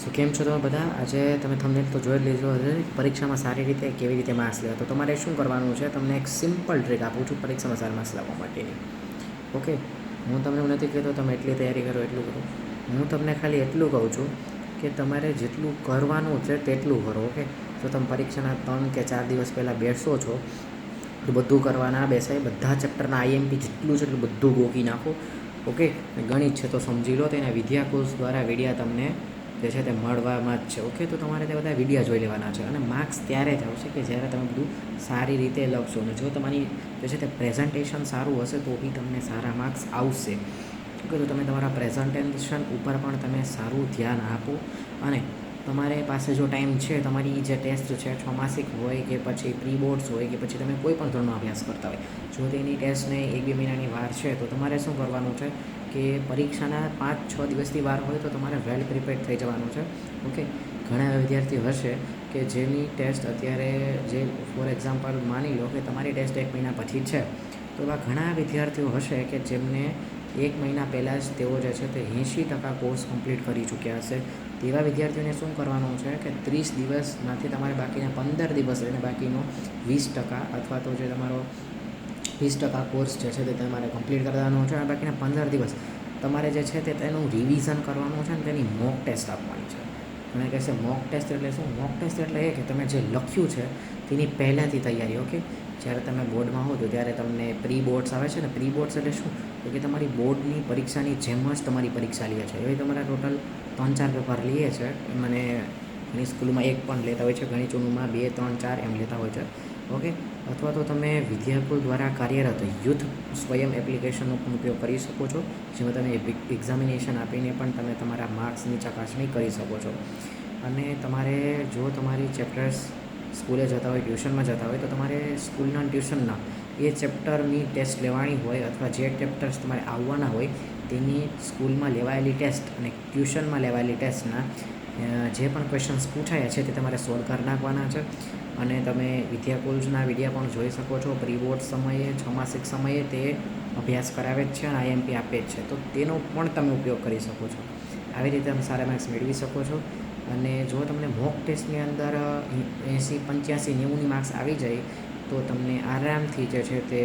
સો કેમ છો તમે બધા? આજે તમે થંબનેલ તો જોઈ જ લેજો હશે. પરીક્ષામાં સારી રીતે કેવી રીતે માર્ક્સ લેવા, તો તમારે શું કરવાનું છે, તમને એક સિમ્પલ ટ્રીક આપું છું પરીક્ષામાં સારા માર્ક્સ લાવવા માટેની. ઓકે, હું તમને એવું નથી કહેતો તમે એટલી તૈયારી કરો એટલું કરો. હું તમને ખાલી એટલું કહું છું કે તમારે જેટલું કરવાનું છે તેટલું કરો. ઓકે, જો તમે પરીક્ષાના 3 કે 4 દિવસ પહેલાં બેસો છો તો બધું કરવા ના બેસાય. બધા ચેપ્ટરના આઈએમપી જેટલું છે એટલું બધું ગોખી નાખો. ઓકે, ગણિત છે તો સમજી લો, તેના વિદ્યા કોર્સ દ્વારા વિડીયા તમને જે છે તે મળવામાં જ છે. ઓકે, તો તમારે તે બધા વિડીયા જોઈ લેવાના છે અને માર્ક્સ ત્યારે જ આવશે કે જ્યારે તમે બધું સારી રીતે લખશો. અને જો તમારી જે છે તે પ્રેઝન્ટેશન સારું હશે તો બી તમને સારા માર્ક્સ આવશે. ઓકે, તો તમે તમારા પ્રેઝન્ટેશન ઉપર પણ તમે સારું ધ્યાન આપો. અને તમારે પાસે જો ટાઈમ છે, તમારી જે ટેસ્ટ છે છમાસિક હોય કે પછી પ્રી બોર્ડ્સ હોય કે પછી તમે કોઈ પણ ધોરણનો અભ્યાસ કરતા હોય, જો તેની ટેસ્ટને 1-2 મહિનાની વાર છે તો તમારે શું કરવાનું છે કે પરીક્ષાના 5-6 દિવસની વાર હોય તો તમારે વેલ પ્રિપેર્ડ થઈ જવાનું છે. ઓકે, ઘણા એવા વિદ્યાર્થીઓ હશે કે જેની ટેસ્ટ અત્યારે જે ફોર એક્ઝામ્પલ માની લો કે તમારી ટેસ્ટ 1 મહિના પછી છે, તો એવા ઘણા વિદ્યાર્થીઓ હશે કે જેમને 1 મહિના પહેલાં જ તેઓ જે છે તે 80% કોર્સ કમ્પ્લીટ કરી ચૂક્યા હશે. તેવા વિદ્યાર્થીઓને શું કરવાનું છે કે 30 દિવસમાંથી તમારે બાકીના 15 દિવસ લઈને બાકીનો 20% અથવા તો જે તમારો 20% કોર્સ જે છે તે તમારે કમ્પ્લીટ કરવાનો છે. અને બાકીના 15 દિવસ તમારે જે છે તે તેનું રિવિઝન કરવાનું છે અને તેની મોક ટેસ્ટ આપવાની છે. મને કહેશે મોક ટેસ્ટ એટલે શું? મોક ટેસ્ટ એટલે એ કે તમે જે લખ્યું છે તેની પહેલાંથી તૈયારી. ઓકે, જ્યારે તમે બોર્ડમાં હો તો ત્યારે તમને પ્રી બોર્ડ્સ આવે છે ને. પ્રી બોર્ડ્સ એટલે શું? તો કે તમારી બોર્ડની પરીક્ષાની જેમ જ તમારી પરીક્ષા લે છે. એવી તમારા ટોટલ 3-4 પેપર લે છે. મને ઘણી સ્કૂલમાં 1 પણ લેતા હોય છે, ઘણી ચોનુમાં 2, 3, 4 એમ લેતા હોય છે. ઓકે, અથવા તો તમે વિદ્યાકુલ દ્વારા કાર્યરત યુથ સ્વયં એપ્લિકેશનનો પણ ઉપયોગ કરી શકો છો, જેમાં તમે એક્ઝામિનેશન આપીને પણ તમે તમારા માર્ક્સની ચકાસણી કરી શકો છો. અને તમારે જો તમારી ચેપ્ટર્સ સ્કૂલે જતા હોય, ટ્યુશનમાં જતા હોય, તો તમારે સ્કૂલના ટ્યુશનના એ ચેપ્ટરની ટેસ્ટ લેવાની હોય અથવા જે ચેપ્ટર્સ તમારે આવવાના હોય તેની સ્કૂલમાં લેવાયેલી ટેસ્ટ અને ટ્યુશનમાં લેવાયેલી ટેસ્ટના જે પણ ક્વેશ્ચન્સ પૂછાયા છે તે તમારે સોલ્વ કરી નાખવાના છે. અને તમે વિદ્યાકુલ્સના વિડીયા પણ જોઈ શકો છો. પ્રી બોર્ડ સમયે, છમાસિક સમયે તે અભ્યાસ કરાવે જ છે અને આઈએમપી આપે જ છે, તો તેનો પણ તમે ઉપયોગ કરી શકો છો. આવી રીતે તમે સારા માર્ક્સ મેળવી શકો છો. અને જો તમને મોક ટેસ્ટની અંદર 80, 85, 90ની માર્ક્સ આવી જાય તો તમને આરામથી જે છે તે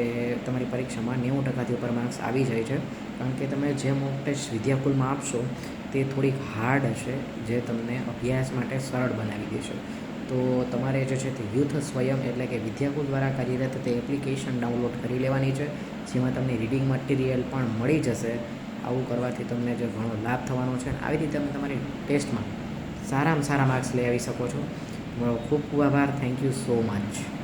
તમારી પરીક્ષામાં 90%થી ઉપર માર્ક્સ આવી જાય છે. કારણ કે તમે જે મોક ટેસ્ટ વિદ્યાકુલમાં આપશો તે થોડીક હાર્ડ હશે, જે તમને અભ્યાસ માટે સરળ બનાવી દેશે. તો તમારે જે છે તે યુથ સ્વયં એટલે કે વિદ્યાકુલ દ્વારા કાર્યરત તે એપ્લિકેશન ડાઉનલોડ કરી લેવાની છે, જેમાં તમને રીડિંગ મટીરિયલ પણ મળી જશે. આવું કરવાથી તમને જે ઘણો લાભ થવાનો છે. આવી રીતે તમે તમારી ટેસ્ટમાં સારામાં સારા માર્ક્સ લઈ આવી શકો છો. તમારો ખૂબ ખૂબ આભાર. Thank you so much.